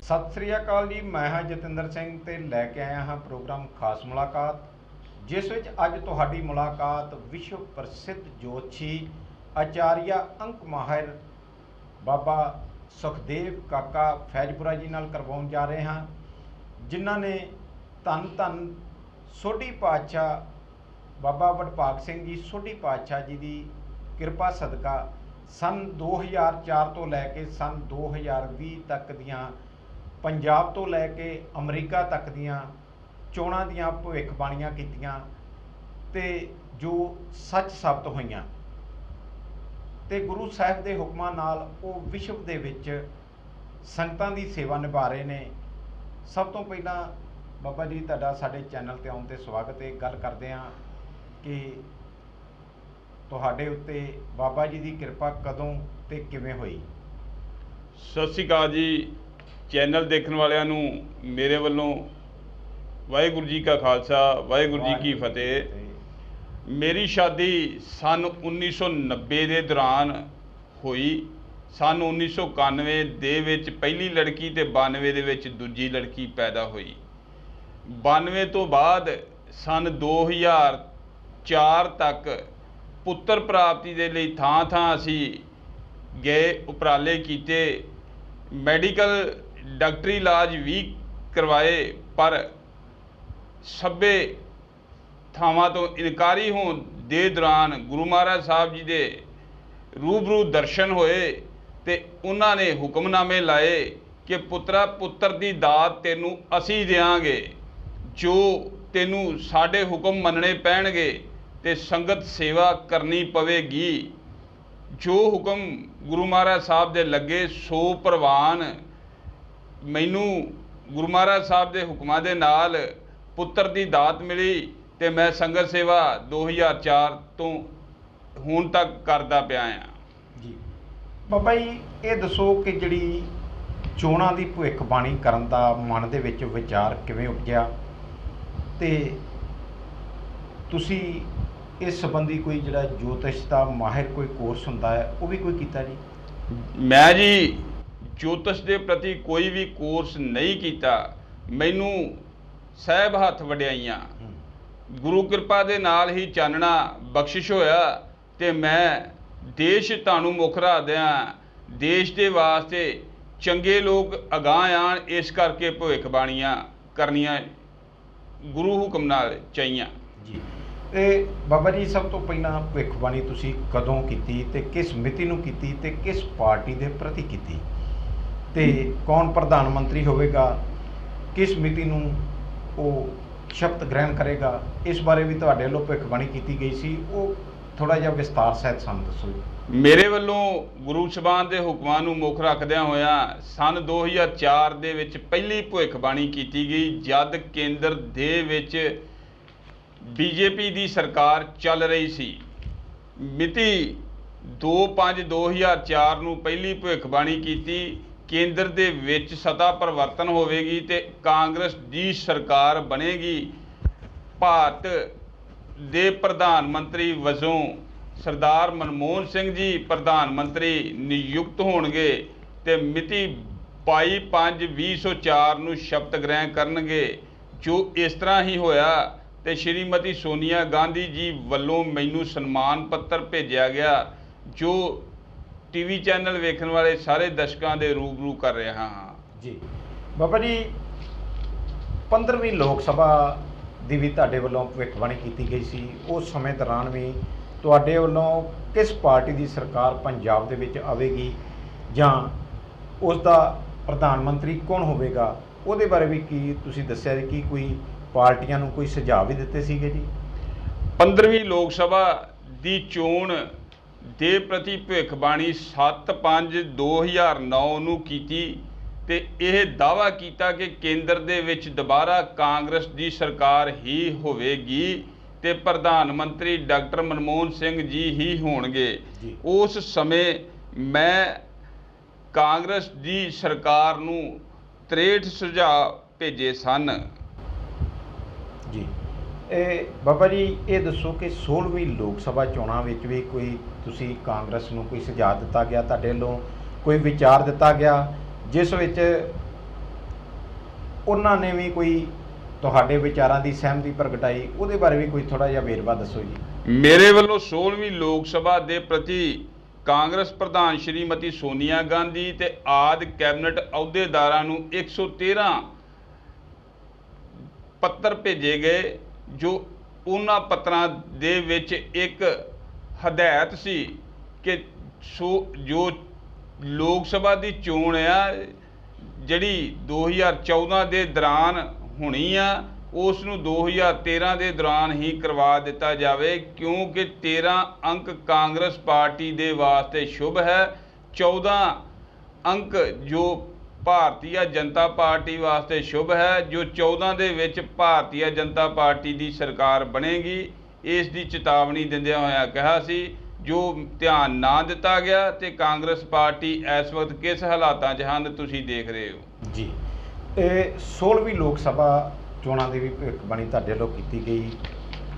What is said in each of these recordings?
सत श्री अकाल जी। मैं हाँ जतिंदर सिंह ते लैके आया हाँ प्रोग्राम खास मुलाकात, जिस विच अज तुहाडी मुलाकात विश्व प्रसिद्ध जोतशी आचार्य अंक माहिर बाबा सुखदेव काका फैजपुरा जी नाल करवाउण जा रहे हाँ, जिन्हां ने धन धन सोढ़ी पातशाह बाबा वडभाग सिंह जी सोढ़ी पातशाह जी की किरपा सदका सन 2004 तो लैके सन 2020 तक दियां पंजाब तो लैके अमरीका तक दियां चोणां दियां भविखबाणियां कीतियां ते जो सच साबित होईयां ते गुरु साहिब के हुक्मां नाल वो विश्व दे विच संगतां दी सेवा निभा रहे ने। सब तो पहला बाबा जी तुहाडा साडे चैनल ते आउण ते स्वागत है। गल करदे हां कि तुहाडे उत्ते बाबा जी की किरपा कदों ते किवें होई। सत श्री अकाल जी। चैनल देखने वालियां नूं मेरे वल्लों वाहिगुरू जी का खालसा वाहिगुरू जी की फतेह। मेरी शादी सन 1990 के दौरान हुई। सन 1991 दे विच पहली लड़की ते 92 दे विच दूजी लड़की पैदा हुई। 92 तो बाद सन 2004 तक पुत्र प्राप्ति दे लई थां थां असी गए, उपराले कीते, मैडिकल डॉक्टरी इलाज भी करवाए, पर सभे थावां तो इनकारी होने दे दौरान गुरु महाराज साहब जी दे रूबरू दर्शन होए ते उन्होंने हुक्मनामे लाए कि पुत्रा पुत्र की दात तेनू असी देंगे, जो तेनू साडे हुक्म मनने पैणगे ते संगत सेवा करनी पवेगी। जो हुक्म गुरु महाराज साहब दे लगे सो प्रवान मैनू गुरु महाराज साहब के हुक्मां दे नाल पुत्र की दात मिली ते मैं संगत सेवा 2004 तो हुण तक करदा पिया हाँ जी। बाबा जी ये दसो कि जिहड़ी चोणां दी भविखबाणी करन दा मन दे विच विचार किवें उपजिया ते तुसी इस संबंधी कोई जिहड़ा ज्योतिष दा माहिर कोई कोर्स हुंदा है वो भी कोई कीता जी? मैं जी ज्योतिष के प्रति कोई भी कोर्स नहीं किया। मैनू सहब हथ वड्याइयां गुरु कृपा दे नाल ही चानना बख्शिश होया ते मैं देश तानू मुख रखदियां देश के वास्ते चंगे लोग अगाह आन, इस करके भविखबाणियां करनियां गुरु हुक्म नाल चाहिए जी। ते बाबा जी सब तो पहला भविखबाणी तुसी कदों कीती ते किस मिति नूं कीती ते किस पार्टी दे प्रति कीती ते कौन प्रधानमंत्री होवेगा, किस मिति नूं वो शपथ ग्रहण करेगा, इस बारे भी तुहाडे वल्लों भविखबाणी कीती गई सी, वो थोड़ा जिहा विस्तार सहित सानूं दसो। मेरे वल्लों गुरु सभान के हुक्मां नूं मुख रखदियां होया सन 2004 दे विच पहली भविखबाणी कीती गई, जद केंद्र दे विच बीजेपी की सरकार चल रही सी। मिति 2/5/2004 नूं पहली भविखबाणी कीती, केंद्र दे विच सत्ता परिवर्तन होवेगी ते कांग्रेस दी सरकार बनेगी। भारत दे प्रधानमंत्री वजों सरदार मनमोहन सिंह जी प्रधानमंत्री नियुक्त होणगे ते मिति 22/5/2004 नूं शपथ ग्रहण करनगे। जो इस तरह ही होया ते श्रीमती सोनिया गांधी जी वल्लों मैनू सन्मान पत्र भेजा गया, जो टीवी चैनल वेखण वाले सारे दर्शकों के रूबरू कर रहा हाँ जी। बाबा जी 15वीं लोक सभा की भी तुहाडे वल्लों भविखबाणी की गई सी, उस समय दौरान भी तुहाडे वल्लों किस पार्टी की सरकार पंजाब दे विच आवेगी जां उसका प्रधानमंत्री कौन होवेगा, उहदे बारे भी की तुसीं दस्सिया कि कोई पार्टियां नूं कोई सुझाव भी दिते सीगे जी? 15वीं लोक सभा की चोण दे प्रति भविखबाणी 7/5/2009 नूं कीती ते यह दावा किया कि केंद्र दे विच दोबारा कांग्रेस की सरकार ही होवेगी ते प्रधानमंत्री डॉक्टर मनमोहन सिंह जी ही होणगे। उस समय मैं कांग्रेस की सरकार नूं 63 सुझाव भेजे सन जी। बाबा जी ये दसो कि 16वीं लोक सभा चोणां विच भी कोई तुसी कांग्रेस नूं कोई सुझाव दिता गया, तुहाडे वल्लों कोई विचार दिता गया जिस विच ਉਹਨਾਂ ਨੇ ਵੀ ਕੋਈ ਤੁਹਾਡੇ ਵਿਚਾਰਾਂ ਦੀ ਸਹਿਮਤੀ ਪ੍ਰਗਟਾਈ, ਉਹਦੇ ਬਾਰੇ ਵੀ ਕੋਈ ਥੋੜਾ ਜਿਹਾ ਵੇਰਵਾ ਦੱਸੋ ਜੀ। ਮੇਰੇ ਵੱਲੋਂ 16ਵੀਂ ਲੋਕ ਸਭਾ ਦੇ ਪ੍ਰਤੀ ਕਾਂਗਰਸ ਪ੍ਰਧਾਨ ਸ਼੍ਰੀਮਤੀ ਸੋਨੀਆ ਗਾਂਧੀ ਤੇ ਆਦਿ ਕੈਬਨਿਟ ਅਹੁਦੇਦਾਰਾਂ ਨੂੰ 113 ਪੱਤਰ ਭੇਜੇ ਗਏ, ਜੋ ਉਹਨਾਂ ਪੱਤਰਾਂ ਦੇ ਵਿੱਚ ਇੱਕ ਹਦਾਇਤ ਸੀ ਕਿ ਜੋ ਲੋਕ ਸਭਾ ਦੀ ਚੋਣ ਆ ਜਿਹੜੀ 2014 ਦੇ ਦੌਰਾਨ ਹੋਣੀ ਆ, ਉਸ ਨੂੰ 2013 ਦੇ ਦੌਰਾਨ ਹੀ ਕਰਵਾ ਦਿੱਤਾ ਜਾਵੇ, ਕਿਉਂਕਿ 13 ਅੰਕ ਕਾਂਗਰਸ ਪਾਰਟੀ ਦੇ ਵਾਸਤੇ ਸ਼ੁਭ ਹੈ, 14 ਅੰਕ ਜੋ ਭਾਰਤੀ ਜਨਤਾ ਪਾਰਟੀ ਵਾਸਤੇ ਸ਼ੁਭ ਹੈ, ਜੋ 14 ਦੇ ਵਿੱਚ ਭਾਰਤੀ ਜਨਤਾ ਪਾਰਟੀ ਦੀ ਸਰਕਾਰ ਬਣੇਗੀ। ਇਸ ਦੀ ਚੇਤਾਵਨੀ ਦਿੰਦਿਆਂ ਹੋਇਆ ਕਿਹਾ ਸੀ, ਜੋ ਧਿਆਨ ਨਾ ਦਿੱਤਾ ਗਿਆ ਤੇ ਕਾਂਗਰਸ ਪਾਰਟੀ ਇਸ ਵਕਤ ਕਿਸ ਹਾਲਾਤਾਂ 'ਚ ਹਨ ਤੁਸੀਂ ਦੇਖ ਰਹੇ ਹੋ ਜੀ। ਇਹ 16ਵੀਂ ਲੋਕ ਸਭਾ ਚੋਣਾਂ ਦੀ ਵੀ ਭਵਿੱਖਬਾਣੀ ਤੁਹਾਡੇ ਵੱਲੋਂ ਕੀਤੀ ਗਈ,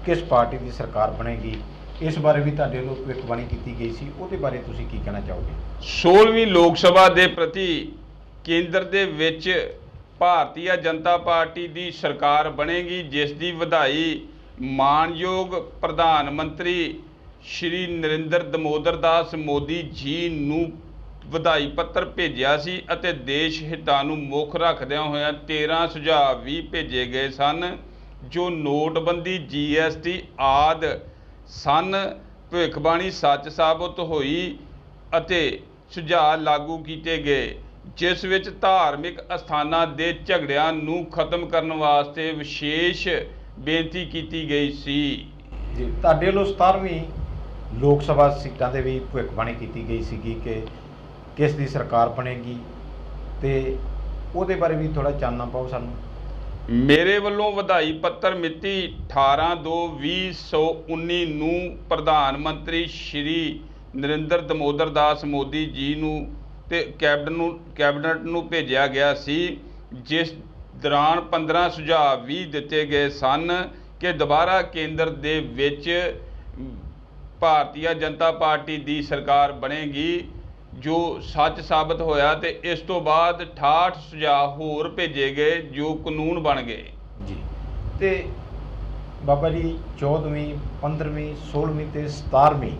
ਕਿਸ ਪਾਰਟੀ ਦੀ ਸਰਕਾਰ ਬਣੇਗੀ ਇਸ ਬਾਰੇ ਵੀ ਤੁਹਾਡੇ ਵੱਲੋਂ ਭਵਿੱਖਬਾਣੀ ਕੀਤੀ ਗਈ ਸੀ, ਉਹਦੇ ਬਾਰੇ ਤੁਸੀਂ ਕੀ ਕਹਿਣਾ ਚਾਹੋਗੇ? 16ਵੀਂ ਲੋਕ ਸਭਾ ਦੇ ਪ੍ਰਤੀ ਕੇਂਦਰ ਦੇ ਵਿੱਚ ਭਾਰਤੀ ਜਨਤਾ ਪਾਰਟੀ ਦੀ ਸਰਕਾਰ ਬਣੇਗੀ, ਜਿਸ ਦੀ ਵਧਾਈ ਮਾਨਯੋਗ ਪ੍ਰਧਾਨ ਮੰਤਰੀ ਸ਼੍ਰੀ ਨਰਿੰਦਰ ਦਮੋਦਰ ਦਾਸ ਮੋਦੀ ਜੀ ਨੂੰ ਵਧਾਈ ਪੱਤਰ ਭੇਜਿਆ ਸੀ ਅਤੇ ਦੇਸ਼ ਹਿੱਤਾਂ ਨੂੰ ਮੁੱਖ ਰੱਖਦਿਆਂ ਹੋਇਆਂ 13 ਸੁਝਾਅ ਵੀ ਭੇਜੇ ਗਏ ਸਨ, ਜੋ ਨੋਟਬੰਦੀ GST ਆਦਿ ਸਨ। ਭਵਿੱਖਬਾਣੀ ਸੱਚ ਸਾਬਤ ਹੋਈ ਅਤੇ ਸੁਝਾਅ ਲਾਗੂ ਕੀਤੇ ਗਏ, ਜਿਸ ਵਿੱਚ ਧਾਰਮਿਕ ਅਸਥਾਨਾਂ ਦੇ ਝਗੜਿਆਂ ਨੂੰ ਖਤਮ ਕਰਨ ਵਾਸਤੇ ਵਿਸ਼ੇਸ਼ ਬੇਨਤੀ ਕੀਤੀ ਗਈ ਸੀ ਜੀ। ਤੁਹਾਡੇ ਵੱਲੋਂ 17ਵੀਂ ਲੋਕ ਸਭਾ ਸੀਟਾਂ ਦੇ ਵੀ ਭਵਿੱਖਬਾਣੀ ਕੀਤੀ ਗਈ ਸੀਗੀ ਕਿ ਕਿਸ ਦੀ ਸਰਕਾਰ ਬਣੇਗੀ, ਤੇ ਉਹਦੇ ਬਾਰੇ ਵੀ ਥੋੜਾ ਚਾਨਣਾ ਪਾਓ ਸਾਨੂੰ। ਮੇਰੇ ਵੱਲੋਂ ਵਧਾਈ ਪੱਤਰ ਮਿਤੀ 18/2/2019 ਨੂੰ ਪ੍ਰਧਾਨ ਮੰਤਰੀ ਸ਼੍ਰੀ ਨਰਿੰਦਰ ਦਮੋਦਰ ਦਾਸ ਮੋਦੀ ਜੀ ਨੂੰ ਤੇ ਕੈਬਨਿਟ ਨੂੰ ਭੇਜਿਆ ਗਿਆ ਸੀ, ਜਿਸ ਦੌਰਾਨ 15 ਸੁਝਾਅ ਵੀ ਦਿੱਤੇ ਗਏ ਸਨ ਕਿ ਦੁਬਾਰਾ ਕੇਂਦਰ ਦੇ ਵਿੱਚ ਭਾਰਤੀ ਜਨਤਾ ਪਾਰਟੀ ਦੀ ਸਰਕਾਰ ਬਣੇਗੀ, ਜੋ ਸੱਚ ਸਾਬਤ ਹੋਇਆ। ਤੇ ਇਸ ਤੋਂ ਬਾਅਦ 68 ਸੁਝਾਅ ਹੋਰ ਭੇਜੇ ਗਏ ਜੋ ਕਾਨੂੰਨ ਬਣ ਗਏ ਜੀ। ਤੇ ਬਾਬਾ ਜੀ 14ਵੀਂ 15ਵੀਂ 16ਵੀਂ ਤੇ 17ਵੀਂ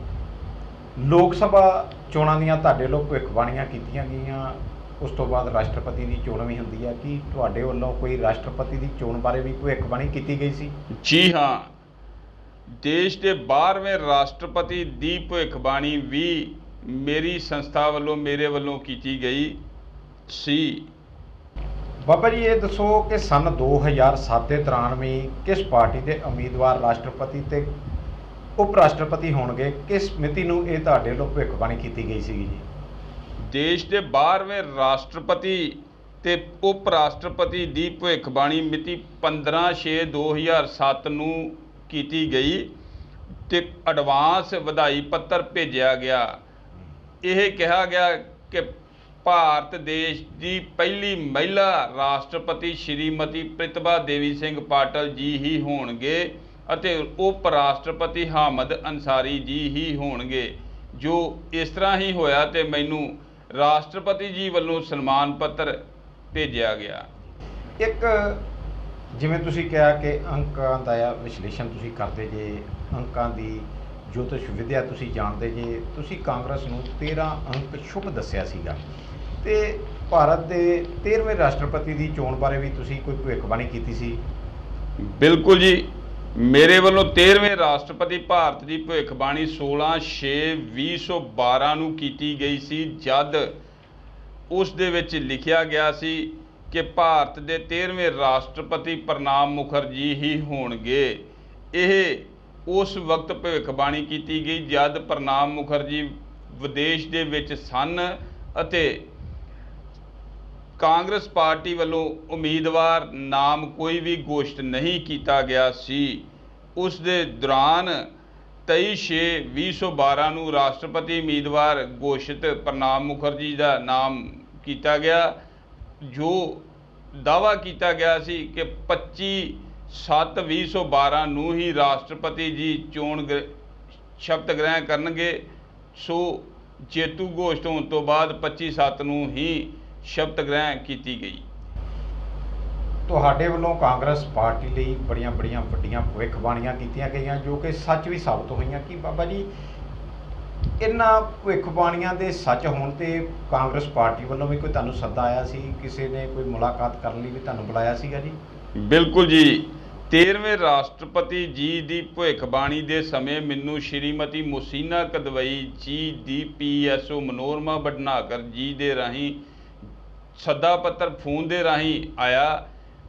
ਲੋਕ ਸਭਾ ਚੋਣਾਂ ਦੀਆਂ ਤੁਹਾਡੇ ਵੱਲੋਂ ਭਵਿੱਖਬਾਣੀਆਂ ਕੀਤੀਆਂ ਗਈਆਂ, ਉਸ ਤੋਂ ਬਾਅਦ ਰਾਸ਼ਟਰਪਤੀ ਦੀ ਚੋਣ ਵੀ ਹੁੰਦੀ ਹੈ, ਕਿ ਤੁਹਾਡੇ ਵੱਲੋਂ ਕੋਈ ਰਾਸ਼ਟਰਪਤੀ ਦੀ ਚੋਣ ਬਾਰੇ ਵੀ ਭਵਿੱਖਬਾਣੀ ਕੀਤੀ ਗਈ ਸੀ? ਜੀ ਹਾਂ, ਦੇਸ਼ ਦੇ 12ਵੇਂ ਰਾਸ਼ਟਰਪਤੀ ਦੀ ਭਵਿੱਖਬਾਣੀ ਵੀ ਮੇਰੀ ਸੰਸਥਾ ਵੱਲੋਂ ਮੇਰੇ ਵੱਲੋਂ ਕੀਤੀ ਗਈ ਸੀ। ਬਾਬਾ ਜੀ ਇਹ ਦੱਸੋ ਕਿ ਸਨ 2007 ਦੇ ਦੌਰਾਨ ਵੀ ਕਿਸ ਪਾਰਟੀ ਦੇ ਉਮੀਦਵਾਰ ਰਾਸ਼ਟਰਪਤੀ ਤੇ ਉਪ ਰਾਸ਼ਟਰਪਤੀ ਹੋਣਗੇ, ਕਿਸ ਮਿਤੀ ਨੂੰ ਇਹ ਤੁਹਾਡੇ ਵੱਲੋਂ ਭਵਿੱਖਬਾਣੀ ਕੀਤੀ ਗਈ ਸੀਗੀ ਜੀ? ਦੇਸ਼ ਦੇ 12ਵੇਂ ਰਾਸ਼ਟਰਪਤੀ ਤੇ ਉਪ ਰਾਸ਼ਟਰਪਤੀ ਦੀ ਭਵਿੱਖਬਾਣੀ ਮਿਤੀ 15/6/2007 ਨੂੰ ਕੀਤੀ ਗਈ ਤੇ ਐਡਵਾਂਸ ਵਧਾਈ ਪੱਤਰ ਭੇਜਿਆ ਗਿਆ। ਇਹ ਕਿਹਾ ਗਿਆ ਕਿ ਭਾਰਤ ਦੇਸ਼ ਦੀ ਪਹਿਲੀ ਮਹਿਲਾ ਰਾਸ਼ਟਰਪਤੀ ਸ਼੍ਰੀਮਤੀ ਪ੍ਰਿਤਭਾ ਦੇਵੀ ਸਿੰਘ ਪਾਟਲ ਜੀ ਹੀ ਹੋਣਗੇ ਅਤੇ ਉਪ ਰਾਸ਼ਟਰਪਤੀ ਹਾਮਦ ਅੰਸਾਰੀ ਜੀ ਹੀ ਹੋਣਗੇ। ਜੋ ਇਸ ਤਰ੍ਹਾਂ ਹੀ ਹੋਇਆ ਤੇ ਮੈਨੂੰ ਰਾਸ਼ਟਰਪਤੀ ਜੀ ਵੱਲੋਂ ਸਨਮਾਨ ਪੱਤਰ ਭੇਜਿਆ ਗਿਆ। ਇੱਕ ਜਿਵੇਂ ਤੁਸੀਂ ਕਿਹਾ ਕਿ ਅੰਕਾਂ ਦਾ ਵਿਸ਼ਲੇਸ਼ਣ ਤੁਸੀਂ ਕਰਦੇ ਜੇ, ਅੰਕਾਂ ਦੀ ਜੋਤਿਸ਼ ਵਿਦਿਆ ਤੁਸੀਂ ਜਾਣਦੇ ਜੇ, ਤੁਸੀਂ ਕਾਂਗਰਸ ਨੂੰ 13 ਅੰਕ ਸ਼ੁਭ ਦੱਸਿਆ ਸੀਗਾ, ਤੇ ਭਾਰਤ ਦੇ 13ਵੇਂ ਰਾਸ਼ਟਰਪਤੀ ਦੀ ਚੋਣ ਬਾਰੇ ਵੀ ਤੁਸੀਂ ਕੋਈ ਭਵਿੱਖਬਾਣੀ ਕੀਤੀ ਸੀ? ਬਿਲਕੁਲ ਜੀ, ਮੇਰੇ ਵੱਲੋਂ 13ਵੇਂ ਰਾਸ਼ਟਰਪਤੀ ਭਾਰਤ ਦੀ ਭਵਿੱਖਬਾਣੀ 16/6/2012 ਨੂੰ ਕੀਤੀ ਗਈ ਸੀ, ਜਦ ਉਸ ਦੇ ਵਿੱਚ ਲਿਖਿਆ ਗਿਆ ਸੀ ਕਿ ਭਾਰਤ ਦੇ 13ਵੇਂ ਰਾਸ਼ਟਰਪਤੀ ਪ੍ਰਣਬ ਮੁਖਰਜੀ ਹੀ ਹੋਣਗੇ। ਇਹ ਉਸ ਵਕਤ ਭਵਿੱਖਬਾਣੀ ਕੀਤੀ ਗਈ ਜਦ ਪ੍ਰਣਬ ਮੁਖਰਜੀ ਵਿਦੇਸ਼ ਦੇ ਵਿੱਚ ਸਨ ਅਤੇ ਕਾਂਗਰਸ ਪਾਰਟੀ ਵੱਲੋਂ ਉਮੀਦਵਾਰ ਨਾਮ ਕੋਈ ਵੀ ਘੋਸ਼ਿਤ ਨਹੀਂ ਕੀਤਾ ਗਿਆ ਸੀ। ਉਸ ਦੇ ਦੌਰਾਨ 23/6/2012 ਨੂੰ ਰਾਸ਼ਟਰਪਤੀ ਉਮੀਦਵਾਰ ਘੋਸ਼ਿਤ ਪ੍ਰਣਬ ਮੁਖਰਜੀ ਦਾ ਨਾਮ ਕੀਤਾ ਗਿਆ, ਜੋ ਦਾਅਵਾ ਕੀਤਾ ਗਿਆ ਸੀ ਕਿ 25/7/2012 ਨੂੰ ਹੀ ਰਾਸ਼ਟਰਪਤੀ ਜੀ ਚੋਣ ਸ਼ਪਥ ਗ੍ਰਹਿਣ ਕਰਨਗੇ। ਸੋ ਜੇਤੂ ਘੋਸ਼ਿਤ ਹੋਣ ਤੋਂ ਬਾਅਦ 25/7 ਨੂੰ ਹੀ ਸ਼ਪਥ ਗ੍ਰਹਿਣ ਕੀਤੀ ਗਈ। ਤੁਹਾਡੇ ਵੱਲੋਂ ਕਾਂਗਰਸ ਪਾਰਟੀ ਲਈ ਬੜੀਆਂ ਵੱਡੀਆਂ ਭਵਿੱਖਬਾਣੀਆਂ ਕੀਤੀਆਂ ਗਈਆਂ ਜੋ ਕਿ ਸੱਚ ਵੀ ਸਾਬਤ ਹੋਈਆਂ। ਕਿ ਬਾਬਾ ਜੀ ਇਹਨਾਂ ਭਵਿੱਖਬਾਣੀਆਂ ਦੇ ਸੱਚ ਹੋਣ ਤੇ ਕਾਂਗਰਸ ਪਾਰਟੀ ਵੱਲੋਂ ਵੀ ਕੋਈ ਤੁਹਾਨੂੰ ਸੱਦਾ ਆਇਆ ਸੀ, ਕਿਸੇ ਨੇ ਕੋਈ ਮੁਲਾਕਾਤ ਕਰਨ ਲਈ ਵੀ ਤੁਹਾਨੂੰ ਬੁਲਾਇਆ ਸੀਗਾ ਜੀ? ਬਿਲਕੁਲ ਜੀ। 13ਵੇਂ ਰਾਸ਼ਟਰਪਤੀ ਜੀ ਦੀ ਭਵਿੱਖਬਾਣੀ ਦੇ ਸਮੇਂ ਮੈਨੂੰ ਸ਼੍ਰੀਮਤੀ ਮੁਸੀਨਾ ਕਦਵਈ ਜੀ ਦੀ PSO ਮਨੋਰਮਾ ਭਟਨਾਗਰ ਜੀ ਦੇ ਰਾਹੀਂ ਸੱਦਾ ਪੱਤਰ ਫੋਨ ਦੇ ਰਾਹੀਂ ਆਇਆ।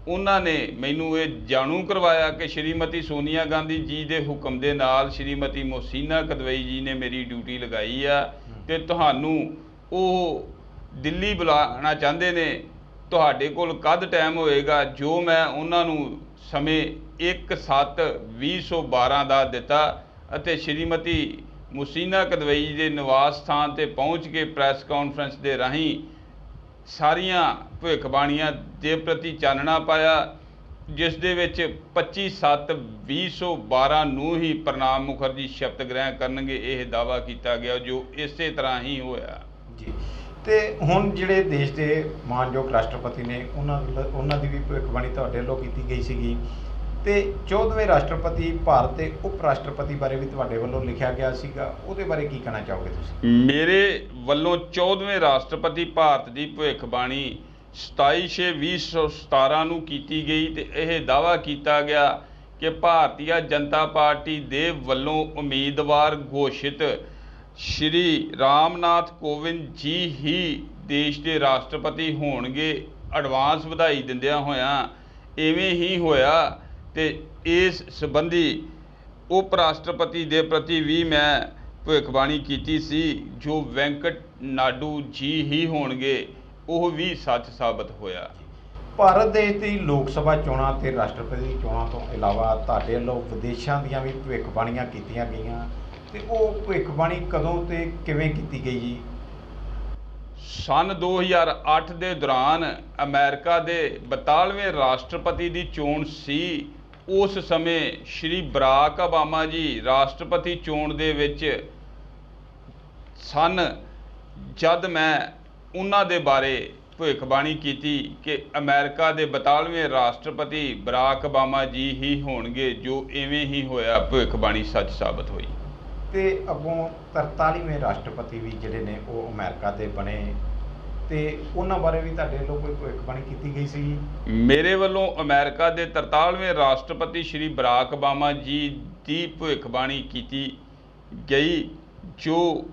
ਉਹਨਾਂ ਨੇ ਮੈਨੂੰ ਇਹ ਜਾਣੂ ਕਰਵਾਇਆ ਕਿ ਸ਼੍ਰੀਮਤੀ ਸੋਨੀਆ ਗਾਂਧੀ ਜੀ ਦੇ ਹੁਕਮ ਦੇ ਨਾਲ ਸ਼੍ਰੀਮਤੀ ਮੁਸੀਨਾ ਕਦਵਈ ਜੀ ਨੇ ਮੇਰੀ ਡਿਊਟੀ ਲਗਾਈ ਆ ਤੇ ਤੁਹਾਨੂੰ ਉਹ ਦਿੱਲੀ ਬੁਲਾਉਣਾ ਚਾਹੁੰਦੇ ਨੇ। ਤੁਹਾਡੇ ਕੋਲ ਕਦ ਟਾਈਮ ਹੋਏਗਾ? ਜੋ ਮੈਂ ਉਹਨਾਂ ਨੂੰ ਸਮੇਂ 1/7/2012 ਦਾ ਦਿੱਤਾ ਅਤੇ ਸ਼੍ਰੀਮਤੀ ਮੁਸੀਨਾ ਕਦਵਈ ਦੇ ਨਿਵਾਸ ਸਥਾਨ ਤੇ ਪਹੁੰਚ ਕੇ ਪ੍ਰੈਸ ਕਾਨਫਰੰਸ ਦੇ ਰਾਹੀਂ ਸਾਰੀਆਂ ਭਵਿੱਖਬਾਣੀਆਂ ਦੇ ਪ੍ਰਤੀ ਚਾਨਣਾ ਪਾਇਆ, ਜਿਸ ਦੇ ਵਿੱਚ 25/7/2012 ਨੂੰ ਹੀ ਪ੍ਰਣਾਬ ਮੁਖਰਜੀ ਸ਼ਪਥ ਗ੍ਰਹਿਣ ਕਰਨਗੇ ਇਹ ਦਾਅਵਾ ਕੀਤਾ ਗਿਆ, ਜੋ ਇਸੇ ਤਰ੍ਹਾਂ ਹੀ ਹੋਇਆ ਜੀ। ਤੇ ਹੁਣ ਜਿਹੜੇ ਦੇਸ਼ ਦੇ ਮਾਨਯੋਗ ਰਾਸ਼ਟਰਪਤੀ ਨੇ ਉਹਨਾਂ ਦੀ ਵੀ ਭਵਿੱਖਬਾਣੀ ਤੁਹਾਡੇ ਵੱਲੋਂ ਕੀਤੀ ਗਈ ਸੀਗੀ ਤੇ 14ਵੇਂ ਰਾਸ਼ਟਰਪਤੀ ਭਾਰਤ ਦੇ ਉਪ ਰਾਸ਼ਟਰਪਤੀ ਬਾਰੇ ਵੀ ਤੁਹਾਡੇ ਵੱਲੋਂ ਲਿਖਿਆ ਗਿਆ ਸੀਗਾ, ਉਹਦੇ ਬਾਰੇ ਕੀ ਕਹਿਣਾ ਚਾਹੋਗੇ ਤੁਸੀਂ? ਮੇਰੇ ਵੱਲੋਂ 14ਵੇਂ ਰਾਸ਼ਟਰਪਤੀ ਭਾਰਤ ਦੀ ਭਵਿੱਖਬਾਣੀ 27/6/2017 ਨੂੰ ਕੀਤੀ ਗਈ ਤੇ ਇਹ ਦਾਅਵਾ ਕੀਤਾ ਗਿਆ ਕਿ ਭਾਰਤੀ ਜਨਤਾ ਪਾਰਟੀ ਦੇ ਵੱਲੋਂ ਉਮੀਦਵਾਰ ਘੋਸ਼ਿਤ ਸ਼੍ਰੀ ਰਾਮਨਾਥ ਕੋਵਿੰਦ ਜੀ ਹੀ ਦੇਸ਼ ਦੇ ਰਾਸ਼ਟਰਪਤੀ ਹੋਣਗੇ। ਐਡਵਾਂਸ ਵਧਾਈ ਦਿੰਦਿਆਂ ਹੋਇਆਂ ਇਵੇਂ ਹੀ ਹੋਇਆ ਤੇ ਇਸ ਸੰਬੰਧੀ ਉਪ ਰਾਸ਼ਟਰਪਤੀ ਦੇ ਪ੍ਰਤੀ ਵੀ ਮੈਂ ਭਵਿੱਖਬਾਣੀ ਕੀਤੀ ਸੀ, ਜੋ ਵੈਂਕਟ ਨਾਇਡੂ ਜੀ ਹੀ ਹੋਣਗੇ, ਉਹ ਵੀ ਸੱਚ ਸਾਬਤ ਹੋਇਆ। ਭਾਰਤ ਦੇਸ਼ ਦੀ ਲੋਕ ਸਭਾ ਚੋਣਾਂ ਤੇ ਰਾਸ਼ਟਰਪਤੀ ਚੋਣਾਂ ਤੋਂ ਇਲਾਵਾ ਤੁਹਾਡੇ ਵੱਲੋਂ ਵਿਦੇਸ਼ਾਂ ਦੀਆਂ ਵੀ ਭਵਿੱਖਬਾਣੀਆਂ ਕੀਤੀਆਂ ਗਈਆਂ ਤੇ ਉਹ ਭਵਿੱਖਬਾਣੀ ਕਦੋਂ ਤੇ ਕਿਵੇਂ ਕੀਤੀ ਗਈ ਜੀ? ਸਨ 2008 ਦੇ ਦੌਰਾਨ ਅਮਰੀਕਾ ਦੇ 42ਵੇਂ ਰਾਸ਼ਟਰਪਤੀ ਦੀ ਚੋਣ ਸੀ। ਉਸ ਸਮੇਂ ਸ਼੍ਰੀ ਬਰਾਕ ਓਬਾਮਾ ਜੀ ਰਾਸ਼ਟਰਪਤੀ ਚੋਣ ਦੇ ਵਿੱਚ ਸਨ, ਜਦ ਮੈਂ ਉਹਨਾਂ ਦੇ ਬਾਰੇ ਭਵਿੱਖਬਾਣੀ ਕੀਤੀ ਕਿ ਅਮਰੀਕਾ ਦੇ 42ਵੇਂ ਰਾਸ਼ਟਰਪਤੀ ਬਰਾਕ ਓਬਾਮਾ ਜੀ ਹੀ ਹੋਣਗੇ, ਜੋ ਇਵੇਂ ਹੀ ਹੋਇਆ, ਭਵਿੱਖਬਾਣੀ ਸੱਚ ਸਾਬਤ ਹੋਈ। ਤੇ ਅੱਗੋਂ 43ਵੇਂ ਰਾਸ਼ਟਰਪਤੀ ਵੀ ਜਿਹੜੇ ਨੇ ਉਹ ਅਮਰੀਕਾ ਦੇ ਬਣੇ ਤੇ ਉਹਨਾਂ ਬਾਰੇ ਵੀ ਤੁਹਾਡੇ ਵੱਲੋਂ ਕੋਈ ਭਵਿੱਖਬਾਣੀ ਕੀਤੀ ਗਈ ਸੀ? ਮੇਰੇ ਵੱਲੋਂ ਅਮਰੀਕਾ ਦੇ 43ਵੇਂ ਰਾਸ਼ਟਰਪਤੀ ਸ਼੍ਰੀ ਬਰਾਕ ਓਬਾਮਾ ਜੀ ਦੀ ਭਵਿੱਖਬਾਣੀ ਕੀਤੀ ਗਈ, ਜੋ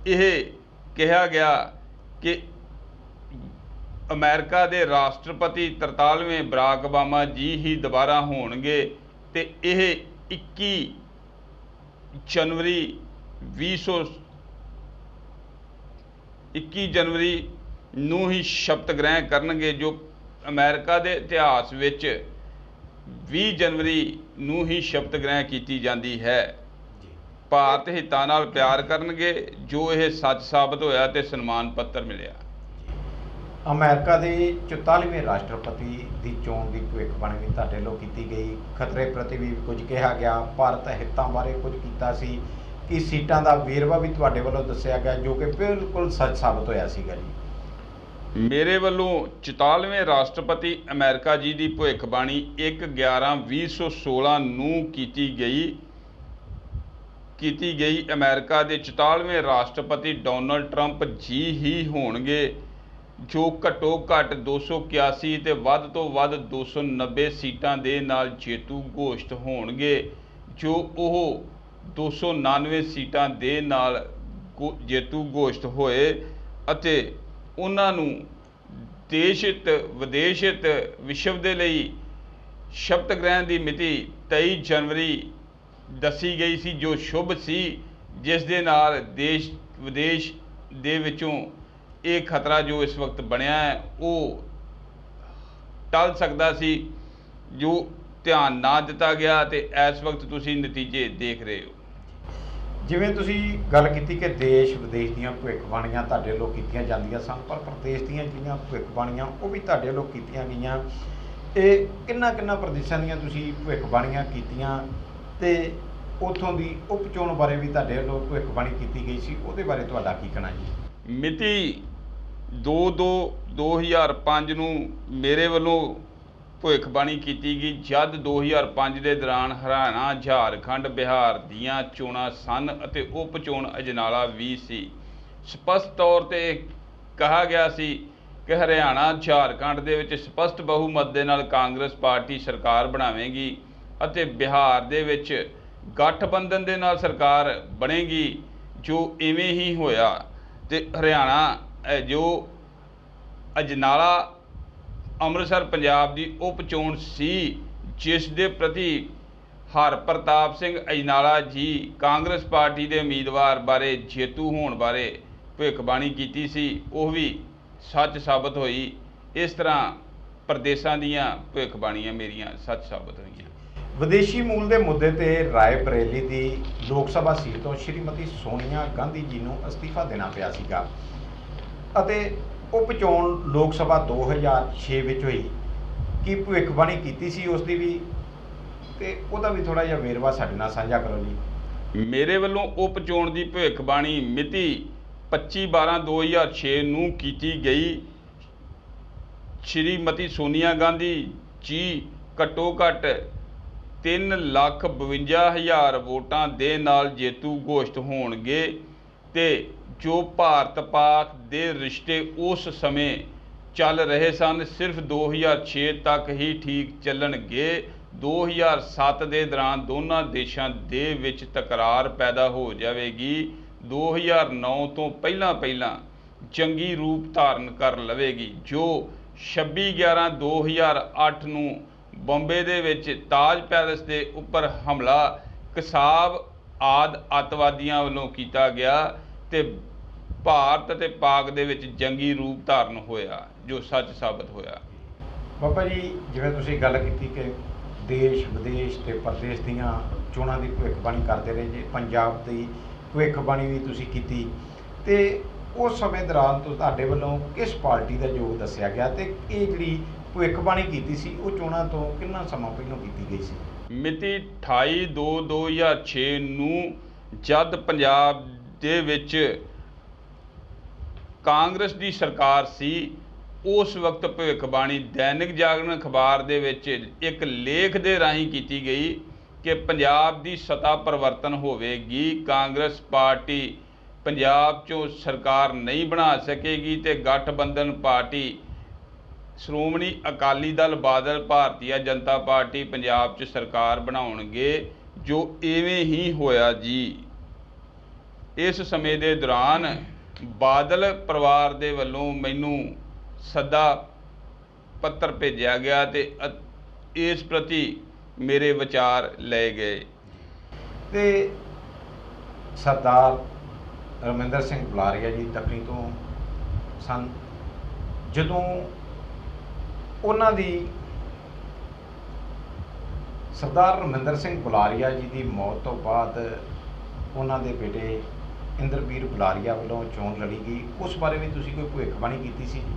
ਇਹ ਕਿਹਾ ਗਿਆ ਕਿ ਅਮਰੀਕਾ ਦੇ ਰਾਸ਼ਟਰਪਤੀ 43ਵੇਂ ਬਰਾਕ ਓਬਾਮਾ ਜੀ ਹੀ ਦੁਬਾਰਾ ਹੋਣਗੇ ਤੇ ਇਹ 21 ਜਨਵਰੀ ਨੂੰ ਹੀ ਸ਼ਪਥ ਗ੍ਰਹਿਣ ਕਰਨਗੇ, ਜੋ ਅਮਰੀਕਾ ਦੇ ਇਤਿਹਾਸ ਵਿੱਚ 20 ਜਨਵਰੀ ਨੂੰ ਹੀ ਸ਼ਪਥ ਗ੍ਰਹਿਣ ਕੀਤੀ ਜਾਂਦੀ ਹੈ। ਭਾਰਤ ਹਿੱਤਾਂ ਨਾਲ ਪਿਆਰ ਕਰਨਗੇ, ਜੋ ਇਹ ਸੱਚ ਸਾਬਤ ਹੋਇਆ ਤੇ ਸਨਮਾਨ ਪੱਤਰ ਮਿਲਿਆ। ਅਮਰੀਕਾ ਦੇ 44ਵੇਂ ਰਾਸ਼ਟਰਪਤੀ ਦੀ ਚੋਣ ਦੀ ਭਵਿੱਖਬਾਣੀ ਵੀ ਤੁਹਾਡੇ ਵੱਲੋਂ ਕੀਤੀ ਗਈ। ਖਤਰੇ ਪ੍ਰਤੀ ਵੀ ਕੁਝ ਕਿਹਾ ਗਿਆ, ਭਾਰਤ ਹਿੱਤਾਂ ਬਾਰੇ ਕੁਝ ਕੀਤਾ ਸੀ ਕਿ ਸੀਟਾਂ ਦਾ ਵੇਰਵਾ ਵੀ ਤੁਹਾਡੇ ਵੱਲੋਂ ਦੱਸਿਆ ਗਿਆ, ਜੋ ਕਿ ਬਿਲਕੁਲ ਸੱਚ ਸਾਬਤ ਹੋਇਆ ਸੀਗਾ ਜੀ। ਮੇਰੇ ਵੱਲੋਂ 44ਵੇਂ ਰਾਸ਼ਟਰਪਤੀ ਅਮਰੀਕਾ ਜੀ ਦੀ ਭਵਿੱਖਬਾਣੀ 1/11/2016 ਨੂੰ ਕੀਤੀ ਗਈ। ਅਮਰੀਕਾ ਦੇ 44ਵੇਂ ਰਾਸ਼ਟਰਪਤੀ ਡੋਨਲਡ ਟਰੰਪ ਜੀ ਹੀ ਹੋਣਗੇ, ਜੋ ਘੱਟੋ ਘੱਟ 281 ਤੇ ਵੱਧ ਤੋਂ ਵੱਧ 290 ਸੀਟਾਂ ਦੇ ਨਾਲ ਜੇਤੂ ਘੋਸ਼ਿਤ ਹੋਣਗੇ, ਜੋ ਉਹ 299 ਸੀਟਾਂ ਦੇ ਨਾਲ ਜੇਤੂ ਘੋਸ਼ਿਤ ਹੋਏ ਅਤੇ ਉਹਨਾਂ ਨੂੰ ਦੇਸ਼ ਹਿੱਤ ਵਿਦੇਸ਼ ਹਿੱਤ ਵਿਸ਼ਵ ਦੇ ਲਈ ਸ਼ਪਥ ਗ੍ਰਹਿਣ ਦੀ ਮਿਤੀ 23 ਜਨਵਰੀ ਦੱਸੀ ਗਈ ਸੀ, ਜੋ ਸ਼ੁਭ ਸੀ, ਜਿਸ ਦੇ ਨਾਲ ਦੇਸ਼ ਵਿਦੇਸ਼ ਦੇ ਵਿੱਚੋਂ ਇਹ ਖਤਰਾ ਜੋ ਇਸ ਵਕਤ ਬਣਿਆ ਹੈ ਉਹ ਟਲ ਸਕਦਾ ਸੀ, ਜੋ ਧਿਆਨ ਨਾ ਦਿੱਤਾ ਗਿਆ ਤੇ ਇਸ ਵਕਤ ਤੁਸੀਂ ਨਤੀਜੇ ਦੇਖ ਰਹੇ ਹੋ। ਜਿਵੇਂ ਤੁਸੀਂ ਗੱਲ ਕੀਤੀ ਕਿ ਦੇਸ਼ ਵਿਦੇਸ਼ ਦੀਆਂ ਭਵਿੱਖਬਾਣੀਆਂ ਤੁਹਾਡੇ ਵੱਲੋਂ ਕੀਤੀਆਂ ਜਾਂਦੀਆਂ ਸਨ, ਪਰ ਪ੍ਰਦੇਸ਼ ਦੀਆਂ ਜਿਹੜੀਆਂ ਭਵਿੱਖਬਾਣੀਆਂ ਉਹ ਵੀ ਤੁਹਾਡੇ ਵੱਲੋਂ ਕੀਤੀਆਂ ਗਈਆਂ। ਇਹ ਕਿੰਨਾ ਪ੍ਰਦੇਸ਼ਾਂ ਦੀਆਂ ਤੁਸੀਂ ਭਵਿੱਖਬਾਣੀਆਂ ਕੀਤੀਆਂ ਤੇ ਉੱਥੋਂ ਦੀ ਉਪ ਚੋਣ ਬਾਰੇ ਵੀ ਤੁਹਾਡੇ ਵੱਲੋਂ ਭਵਿੱਖਬਾਣੀ ਕੀਤੀ ਗਈ ਸੀ, ਉਹਦੇ ਬਾਰੇ ਤੁਹਾਡਾ ਕੀ ਕਹਿਣਾ ਜੀ? ਮਿਤੀ 2005 ਨੂੰ ਮੇਰੇ ਵੱਲੋਂ ਭਵਿੱਖਬਾਣੀ ਕੀਤੀ ਗਈ। ਜਦ 2005 ਦੇ ਦੌਰਾਨ ਹਰਿਆਣਾ, ਝਾਰਖੰਡ, ਬਿਹਾਰ ਦੀਆਂ ਚੋਣਾਂ ਸਨ ਅਤੇ ਉਪ ਚੋਣ ਅਜਨਾਲਾ ਵੀ ਸੀ। ਸਪਸ਼ਟ ਤੌਰ 'ਤੇ ਕਿਹਾ ਗਿਆ ਸੀ ਕਿ ਹਰਿਆਣਾ, ਝਾਰਖੰਡ ਦੇ ਵਿੱਚ ਸਪਸ਼ਟ ਬਹੁਮਤ ਦੇ ਨਾਲ ਕਾਂਗਰਸ ਪਾਰਟੀ ਸਰਕਾਰ ਬਣਾਵੇਗੀ ਅਤੇ ਬਿਹਾਰ ਦੇ ਵਿੱਚ ਗਠਬੰਧਨ ਦੇ ਨਾਲ ਸਰਕਾਰ ਬਣੇਗੀ, ਜੋ ਇਵੇਂ ਹੀ ਹੋਇਆ। ਅਤੇ ਹਰਿਆਣਾ ਜੋ ਅਜਨਾਲਾ ਅੰਮ੍ਰਿਤਸਰ ਪੰਜਾਬ ਦੀ ਉਪ ਚੋਣ ਸੀ, ਜਿਸ ਦੇ ਪ੍ਰਤੀ ਹਰਪ੍ਰਤਾਪ ਸਿੰਘ ਅਜਨਾਲਾ ਜੀ ਕਾਂਗਰਸ ਪਾਰਟੀ ਦੇ ਉਮੀਦਵਾਰ ਬਾਰੇ ਜੇਤੂ ਹੋਣ ਬਾਰੇ ਭਵਿੱਖਬਾਣੀ ਕੀਤੀ ਸੀ, ਉਹ ਵੀ ਸੱਚ ਸਾਬਤ ਹੋਈ। ਇਸ ਤਰ੍ਹਾਂ ਪ੍ਰਦੇਸ਼ਾਂ ਦੀਆਂ ਭਵਿੱਖਬਾਣੀਆਂ ਮੇਰੀਆਂ ਸੱਚ ਸਾਬਤ ਹੋਈਆਂ। ਵਿਦੇਸ਼ੀ ਮੂਲ ਦੇ ਮੁੱਦੇ ਤੇ ਰਾਏ ਬਰੇਲੀ ਦੀ ਲੋਕ ਸਭਾ ਸੀਟ ਤੋਂ ਸ਼੍ਰੀਮਤੀ ਸੋਨੀਆ ਗਾਂਧੀ ਜੀ ਨੂੰ ਅਸਤੀਫਾ ਦੇਣਾ ਪਿਆ ਸੀਗਾ ਅਤੇ ਉਪ ਚੋਣ ਲੋਕ ਸਭਾ 2006 ਵਿੱਚ ਹੋਈ। ਕੀ ਭਵਿੱਖਬਾਣੀ ਕੀਤੀ ਸੀ ਉਸ ਦੀ ਵੀ, ਤੇ ਉਹਦਾ ਵੀ ਥੋੜਾ ਜਿਹਾ ਵੇਰਵਾ ਸਾਡੇ ਨਾਲ ਸਾਂਝਾ ਕਰੋ ਜੀ। ਮੇਰੇ ਵੱਲੋਂ ਉਪ ਚੋਣ ਦੀ ਭਵਿੱਖਬਾਣੀ ਮਿਤੀ 25/12/2006 ਨੂੰ ਕੀਤੀ ਗਈ। ਸ਼੍ਰੀਮਤੀ ਸੋਨੀਆ ਗਾਂਧੀ ਜੀ ਘੱਟੋ ਘੱਟ 3,52,000 ਵੋਟਾਂ ਦੇ ਨਾਲ ਜੇਤੂ ਘੋਸ਼ਿਤ ਹੋਣਗੇ ਤੇ ਜੋ ਭਾਰਤ ਪਾਕ ਦੇ ਰਿਸ਼ਤੇ ਉਸ ਸਮੇਂ ਚੱਲ ਰਹੇ ਸਨ ਸਿਰਫ 2006 ਤੱਕ ਹੀ ਠੀਕ ਚੱਲਣਗੇ। 2007 ਦੇ ਦੌਰਾਨ ਦੋਨਾਂ ਦੇਸ਼ਾਂ ਦੇ ਵਿੱਚ ਤਕਰਾਰ ਪੈਦਾ ਹੋ ਜਾਵੇਗੀ। 2009 ਤੋਂ ਪਹਿਲਾਂ ਜੰਗੀ ਰੂਪ ਧਾਰਨ ਕਰ ਲਵੇਗੀ, ਜੋ 26/11/2008 ਨੂੰ ਬੰਬੇ ਦੇ ਵਿੱਚ ਤਾਜ ਪੈਲਸ ਦੇ ਉੱਪਰ ਹਮਲਾ ਕਸਾਬ ਆਦਿ ਅੱਤਵਾਦੀਆਂ ਵੱਲੋਂ ਕੀਤਾ ਗਿਆ ਤੇ ਭਾਰਤ ਅਤੇ ਪਾਕ ਦੇ ਵਿੱਚ ਜੰਗੀ ਰੂਪ ਧਾਰਨ ਹੋਇਆ, ਜੋ ਸੱਚ ਸਾਬਤ ਹੋਇਆ। ਬਾਬਾ ਜੀ, ਜਿਵੇਂ ਤੁਸੀਂ ਗੱਲ ਕੀਤੀ ਕਿ ਦੇਸ਼ ਵਿਦੇਸ਼ ਤੇ ਪ੍ਰਦੇਸ਼ ਦੀਆਂ ਚੋਣਾਂ ਦੀ ਭਵਿੱਖਬਾਣੀ ਕਰਦੇ ਰਹੇ ਜੀ, ਪੰਜਾਬ ਦੀ ਭਵਿੱਖਬਾਣੀ ਵੀ ਤੁਸੀਂ ਕੀਤੀ, ਤੇ ਉਸ ਸਮੇਂ ਦੌਰਾਨ ਤੁਹਾਡੇ ਵੱਲੋਂ ਕਿਸ ਪਾਰਟੀ ਦਾ ਯੋਗ ਦੱਸਿਆ ਗਿਆ ਤੇ ਇਹ ਜਿਹੜੀ ਭਵਿੱਖਬਾਣੀ ਕੀਤੀ ਸੀ ਉਹ ਚੋਣਾਂ ਤੋਂ ਕਿੰਨਾ ਸਮਾਂ ਪਹਿਲਾਂ ਕੀਤੀ ਗਈ ਸੀ? ਮਿਤੀ 28/2/2006 ਨੂੰ ਜਦ ਪੰਜਾਬ ਦੇ ਵਿੱਚ ਕਾਂਗਰਸ ਦੀ ਸਰਕਾਰ ਸੀ, ਉਸ ਵਕਤ ਭਵਿੱਖਬਾਣੀ ਦੈਨਿਕ ਜਾਗਰਣ ਅਖਬਾਰ ਦੇ ਵਿੱਚ ਇੱਕ ਲੇਖ ਦੇ ਰਾਹੀਂ ਕੀਤੀ ਗਈ ਕਿ ਪੰਜਾਬ ਦੀ ਸੱਤਾ ਪਰਿਵਰਤਨ ਹੋਵੇਗੀ, ਕਾਂਗਰਸ ਪਾਰਟੀ ਪੰਜਾਬ 'ਚੋਂ ਸਰਕਾਰ ਨਹੀਂ ਬਣਾ ਸਕੇਗੀ ਤੇ ਗਠਬੰਧਨ ਪਾਰਟੀ ਸ਼੍ਰੋਮਣੀ ਅਕਾਲੀ ਦਲ, ਬਾਦਲ, ਭਾਰਤੀ ਜਨਤਾ ਪਾਰਟੀ ਪੰਜਾਬ 'ਚ ਸਰਕਾਰ ਬਣਾਉਣਗੇ, ਜੋ ਇਵੇਂ ਹੀ ਹੋਇਆ ਜੀ। ਇਸ ਸਮੇਂ ਦੇ ਦੌਰਾਨ ਬਾਦਲ ਪਰਿਵਾਰ ਦੇ ਵੱਲੋਂ ਮੈਨੂੰ ਸੱਦਾ ਪੱਤਰ ਭੇਜਿਆ ਗਿਆ ਤੇ ਇਸ ਪ੍ਰਤੀ ਮੇਰੇ ਵਿਚਾਰ ਲਏ ਗਏ ਤੇ ਸਰਦਾਰ ਰਮਿੰਦਰ ਸਿੰਘ ਬੁਲਾਰੀਆ ਜੀ ਦੱਖਣੀ ਤੋਂ ਸਨ। ਜਦੋਂ ਉਹਨਾਂ ਦੀ ਸਰਦਾਰ ਰਮਿੰਦਰ ਸਿੰਘ ਬੁਲਾਰੀਆ ਜੀ ਦੀ ਮੌਤ ਤੋਂ ਬਾਅਦ ਉਹਨਾਂ ਦੇ ਬੇਟੇ ਇੰਦਰਬੀਰ ਬੁਲਾਰੀਆ ਵੱਲੋਂ ਚੋਣ ਲੜੀ ਗਈ, ਉਸ ਬਾਰੇ ਵੀ ਤੁਸੀਂ ਕੋਈ ਭਵਿੱਖਬਾਣੀ ਕੀਤੀ ਸੀ ਜੀ?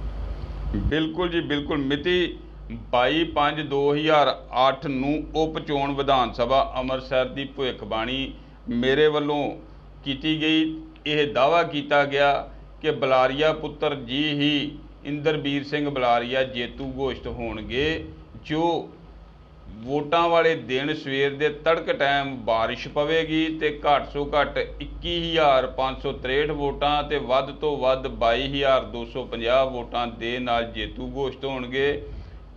ਬਿਲਕੁਲ ਜੀ, ਬਿਲਕੁਲ। ਮਿਤੀ 22/5/2008 ਨੂੰ ਉਪ ਚੋਣ ਵਿਧਾਨ ਸਭਾ ਅੰਮ੍ਰਿਤਸਰ ਦੀ ਭਵਿੱਖਬਾਣੀ ਮੇਰੇ ਵੱਲੋਂ ਕੀਤੀ ਗਈ। ਇਹ ਦਾਅਵਾ ਕੀਤਾ ਗਿਆ ਕਿ ਬੁਲਾਰੀਆ ਪੁੱਤਰ ਜੀ ਹੀ ਇੰਦਰਬੀਰ ਸਿੰਘ ਬੁਲਾਰੀਆ ਜੇਤੂ ਘੋਸ਼ਿਤ ਹੋਣਗੇ, ਜੋ ਵੋਟਾਂ ਵਾਲੇ ਦਿਨ ਸਵੇਰ ਦੇ ਤੜਕ ਟਾਈਮ ਬਾਰਿਸ਼ ਪਵੇਗੀ ਤੇ ਘੱਟ ਤੋਂ ਘੱਟ 21,563 ਵੋਟਾਂ ਤੇ ਵੱਧ ਤੋਂ ਵੱਧ 22,250 ਵੋਟਾਂ ਦੇ ਨਾਲ ਜੇਤੂ ਘੋਸ਼ਿਤ ਹੋਣਗੇ।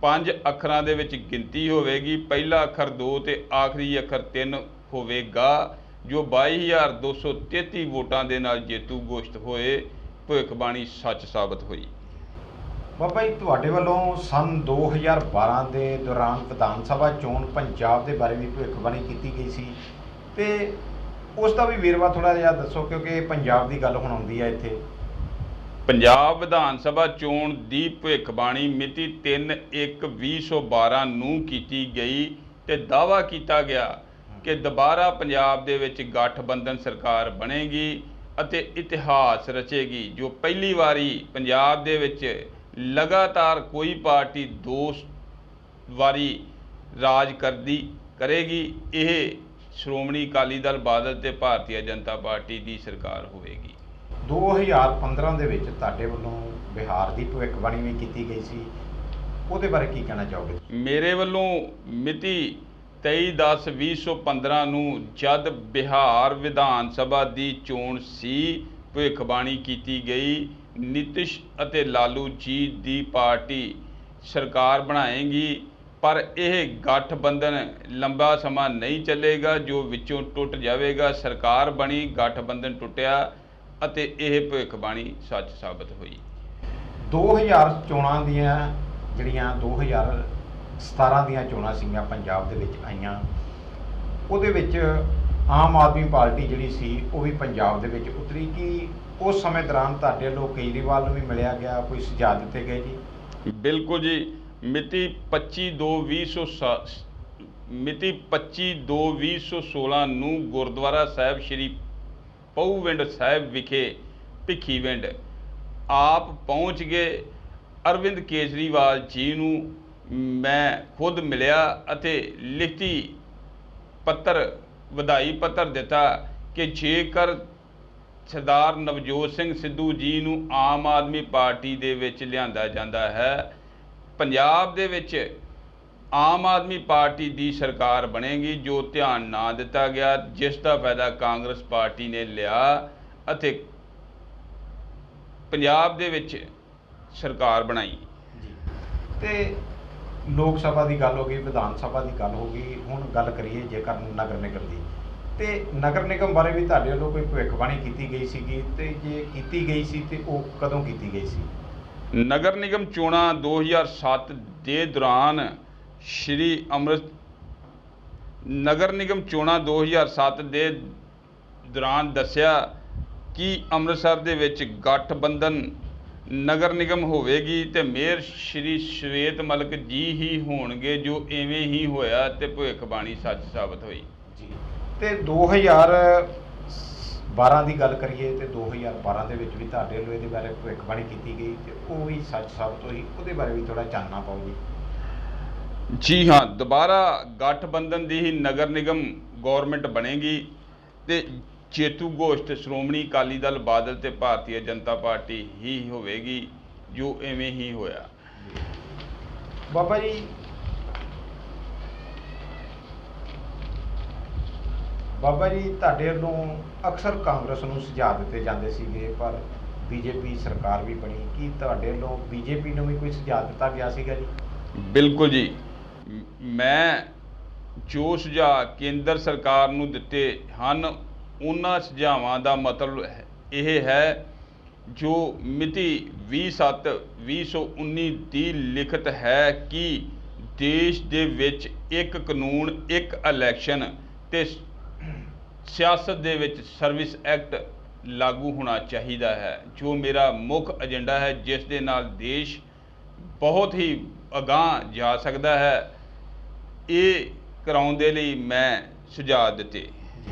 5 ਅੱਖਰਾਂ ਦੇ ਵਿੱਚ ਗਿਣਤੀ ਹੋਵੇਗੀ, ਪਹਿਲਾ ਅੱਖਰ 2 ਤੇ ਆਖਰੀ ਅੱਖਰ 3 ਹੋਵੇਗਾ, ਜੋ 22,233 ਵੋਟਾਂ ਦੇ ਨਾਲ ਜੇਤੂ ਘੋਸ਼ਿਤ ਹੋਏ। ਭਵਿੱਖਬਾਣੀ ਸੱਚ ਸਾਬਤ ਹੋਈ। ਬਾਬਾ ਜੀ, ਤੁਹਾਡੇ ਵੱਲੋਂ ਸੰਨ 2012 ਦੇ ਦੌਰਾਨ ਵਿਧਾਨ ਸਭਾ ਚੋਣ ਪੰਜਾਬ ਦੇ ਬਾਰੇ ਵੀ ਭਵਿੱਖਬਾਣੀ ਕੀਤੀ ਗਈ ਸੀ, ਤੇ ਉਸ ਦਾ ਵੀ ਵੇਰਵਾ ਥੋੜ੍ਹਾ ਜਿਹਾ ਦੱਸੋ, ਕਿਉਂਕਿ ਪੰਜਾਬ ਦੀ ਗੱਲ ਹੁਣ ਆਉਂਦੀ ਹੈ ਇੱਥੇ। ਪੰਜਾਬ ਵਿਧਾਨ ਸਭਾ ਚੋਣ ਦੀ ਭਵਿੱਖਬਾਣੀ ਮਿਤੀ 3/1/2012 ਨੂੰ ਕੀਤੀ ਗਈ ਤੇ ਦਾਅਵਾ ਕੀਤਾ ਗਿਆ ਕਿ ਦੁਬਾਰਾ ਪੰਜਾਬ ਦੇ ਵਿੱਚ ਗਠਬੰਧਨ ਸਰਕਾਰ ਬਣੇਗੀ ਅਤੇ ਇਤਿਹਾਸ ਰਚੇਗੀ, ਜੋ ਪਹਿਲੀ ਵਾਰੀ ਪੰਜਾਬ ਦੇ ਵਿੱਚ ਲਗਾਤਾਰ ਕੋਈ ਪਾਰਟੀ 2 ਵਾਰੀ ਰਾਜ ਕਰੇਗੀ। ਇਹ ਸ਼੍ਰੋਮਣੀ ਅਕਾਲੀ ਦਲ, ਬਾਦਲ ਤੇ ਭਾਰਤੀ ਜਨਤਾ ਪਾਰਟੀ ਦੀ ਸਰਕਾਰ ਹੋਵੇਗੀ। 2015 ਦੇ ਵਿੱਚ ਤੁਹਾਡੇ ਵੱਲੋਂ ਬਿਹਾਰ ਦੀ ਭਵਿੱਖਬਾਣੀ ਵੀ ਕੀਤੀ ਗਈ ਸੀ, ਉਹਦੇ ਬਾਰੇ ਕੀ ਕਹਿਣਾ ਚਾਹੋਗੇ? ਮੇਰੇ ਵੱਲੋਂ ਮਿਤੀ 23/10/2015 ਨੂੰ ਜਦ ਬਿਹਾਰ ਵਿਧਾਨ ਸਭਾ ਦੀ ਚੋਣ ਸੀ, ਭਵਿੱਖਬਾਣੀ ਕੀਤੀ ਗਈ ਨਿਤਿਸ਼ ਅਤੇ ਲਾਲੂ ਜੀ ਦੀ ਪਾਰਟੀ ਸਰਕਾਰ ਬਣਾਏਗੀ, ਪਰ ਇਹ ਗਠਬੰਧਨ ਲੰਬਾ ਸਮਾਂ ਨਹੀਂ ਚੱਲੇਗਾ, ਜੋ ਵਿੱਚੋਂ ਟੁੱਟ ਜਾਵੇਗਾ। ਸਰਕਾਰ ਬਣੀ, ਗਠਬੰਧਨ ਟੁੱਟਿਆ ਅਤੇ ਇਹ ਭਵਿੱਖਬਾਣੀ ਸੱਚ ਸਾਬਤ ਹੋਈ। 2000 ਚੋਣਾਂ ਦੀਆਂ ਜਿਹੜੀਆਂ 2017 ਦੀਆਂ ਚੋਣਾਂ ਸੀਗੀਆਂ ਪੰਜਾਬ ਦੇ ਵਿੱਚ ਆਈਆਂ, ਉਹਦੇ ਵਿੱਚ ਆਮ ਆਦਮੀ ਪਾਰਟੀ ਜਿਹੜੀ ਸੀ ਉਹ ਵੀ ਪੰਜਾਬ ਦੇ ਵਿੱਚ ਉਤਰੀ। ਕਿ ਉਸ ਸਮੇਂ ਦੌਰਾਨ ਤੁਹਾਡੇ ਵੱਲੋਂ ਕੇਜਰੀਵਾਲ ਨੂੰ ਵੀ ਮਿਲਿਆ ਗਿਆ, ਕੋਈ ਸੁਝਾਅ ਦਿੱਤੇ ਗਏ ਜੀ? ਬਿਲਕੁਲ ਜੀ। ਮਿਤੀ 25/2/2016 ਨੂੰ ਗੁਰਦੁਆਰਾ ਸਾਹਿਬ ਸ਼੍ਰੀ ਪਹੂਵਿੰਡ ਸਾਹਿਬ ਵਿਖੇ ਭਿੱਖੀਵਿੰਡ ਆਪ ਪਹੁੰਚ ਗਏ। ਅਰਵਿੰਦ ਕੇਜਰੀਵਾਲ ਜੀ ਨੂੰ ਮੈਂ ਖੁਦ ਮਿਲਿਆ ਅਤੇ ਲਿਖਤੀ ਪੱਤਰ, ਵਧਾਈ ਪੱਤਰ ਦਿੱਤਾ ਕਿ ਜੇਕਰ ਸਰਦਾਰ ਨਵਜੋਤ ਸਿੰਘ ਸਿੱਧੂ ਜੀ ਨੂੰ ਆਮ ਆਦਮੀ ਪਾਰਟੀ ਦੇ ਵਿੱਚ ਲਿਆਂਦਾ ਜਾਂਦਾ ਹੈ, ਪੰਜਾਬ ਦੇ ਵਿੱਚ ਆਮ ਆਦਮੀ ਪਾਰਟੀ ਦੀ ਸਰਕਾਰ ਬਣੇਗੀ, ਜੋ ਧਿਆਨ ਨਾ ਦਿੱਤਾ ਗਿਆ, ਜਿਸ ਦਾ ਫਾਇਦਾ ਕਾਂਗਰਸ ਪਾਰਟੀ ਨੇ ਲਿਆ ਅਤੇ ਪੰਜਾਬ ਦੇ ਵਿੱਚ ਸਰਕਾਰ ਬਣਾਈ। ਤੇ ਲੋਕ ਸਭਾ ਦੀ ਗੱਲ ਹੋ ਗਈ, ਵਿਧਾਨ ਸਭਾ ਦੀ ਗੱਲ ਹੋ ਗਈ, ਹੁਣ ਗੱਲ ਕਰੀਏ ਜੇਕਰ ਨਗਰ ਨਿਗਮ ਦੀ। ਤੇ ਨਗਰ ਨਿਗਮ ਬਾਰੇ ਵੀ ਤੁਹਾਡੇ ਵੱਲੋਂ ਕੋਈ ਭਵਿੱਖਬਾਣੀ ਕੀਤੀ ਗਈ ਸੀਗੀ, ਤੇ ਜੇ ਕੀਤੀ ਗਈ ਸੀ ਤੇ ਉਹ ਕਦੋਂ ਕੀਤੀ ਗਈ ਸੀ? ਨਗਰ ਨਿਗਮ ਚੋਣਾਂ 2007 ਦੇ ਦੌਰਾਨ ਸ਼੍ਰੀ ਨਗਰ ਨਿਗਮ ਚੋਣਾਂ 2007 ਦੇ ਦੌਰਾਨ ਦੱਸਿਆ ਕਿ ਅੰਮ੍ਰਿਤਸਰ ਦੇ ਵਿੱਚ ਗਠਬੰਧਨ ਨਗਰ ਨਿਗਮ ਹੋਵੇਗੀ ਤੇ ਮੇਅਰ ਸ਼੍ਰੀ ਸ਼ਵੇਤ ਮਲਿਕ ਜੀ ਹੀ ਹੋਣਗੇ, ਜੋ ਇਵੇਂ ਹੀ ਹੋਇਆ ਤੇ ਭਵਿੱਖਬਾਣੀ ਸੱਚ ਸਾਬਤ ਹੋਈ ਜੀ। ਤੇ 2012 ਦੀ ਗੱਲ ਕਰੀਏ ਤੇ 2012 ਦੇ ਵਿੱਚ ਵੀ ਤੁਹਾਡੇ ਵੱਲੋਂ ਇਹਦੇ ਬਾਰੇ ਭਵਿੱਖਬਾਣੀ ਕੀਤੀ ਗਈ ਤੇ ਉਹ ਵੀ ਸੱਚ ਸਾਬਤ ਹੋਈ, ਉਹਦੇ ਬਾਰੇ ਵੀ ਥੋੜਾ ਚਾਨਣਾ ਪਾਓ ਜੀ। ਜੀ ਹਾਂ, ਦੁਬਾਰਾ ਗਠਬੰਧਨ ਦੀ ਹੀ ਨਗਰ ਨਿਗਮ ਗੌਰਮੈਂਟ ਬਣੇਗੀ ਤੇ ਜੇਤੂ ਗੋਸ਼ਟ ਸ਼੍ਰੋਮਣੀ ਅਕਾਲੀ ਦਲ, ਬਾਦਲ ਤੇ ਭਾਰਤੀ ਜਨਤਾ ਪਾਰਟੀ ਹੀ ਹੋਵੇਗੀ, ਜੋ ਐਵੇਂ ਹੀ ਹੋਇਆ। ਬਾਬਾ ਜੀ, ਤੁਹਾਡੇ ਵੱਲੋਂ ਅਕਸਰ ਕਾਂਗਰਸ ਨੂੰ ਸੁਝਾਅ ਦਿੱਤੇ ਜਾਂਦੇ ਸੀਗੇ, ਪਰ ਬੀਜੇਪੀ ਸਰਕਾਰ ਵੀ ਬਣੀ, ਕੀ ਤੁਹਾਡੇ ਵੱਲੋਂ ਬੀਜੇਪੀ ਨੂੰ ਵੀ ਕੋਈ ਸੁਝਾਅ ਦਿੱਤਾ ਗਿਆ ਸੀਗਾ ਜੀ? ਬਿਲਕੁਲ ਜੀ। ਮੈਂ ਜੋ ਸੁਝਾਅ ਕੇਂਦਰ ਸਰਕਾਰ ਨੂੰ ਦਿੱਤੇ ਹਨ, ਉਹਨਾਂ ਸੁਝਾਵਾਂ ਦਾ ਮਤਲਬ ਇਹ ਹੈ ਜੋ ਮਿਤੀ 20/7/2019 ਦੀ ਲਿਖਤ ਹੈ ਕਿ ਦੇਸ਼ ਦੇ ਵਿੱਚ ਇੱਕ ਕਾਨੂੰਨ, ਇੱਕ ਇਲੈਕਸ਼ਨ ਤੇ ਸਿਆਸਤ ਦੇ ਵਿੱਚ ਸਰਵਿਸ ਐਕਟ ਲਾਗੂ ਹੋਣਾ ਚਾਹੀਦਾ ਹੈ, ਜੋ ਮੇਰਾ ਮੁੱਖ ਏਜੰਡਾ ਹੈ, ਜਿਸ ਦੇ ਨਾਲ ਦੇਸ਼ ਬਹੁਤ ਹੀ ਅਗਾਂਹ ਜਾ ਸਕਦਾ ਹੈ। ਇਹ ਕਰਾਉਣ ਦੇ ਲਈ ਮੈਂ ਸੁਝਾਅ ਦਿੱਤੇ।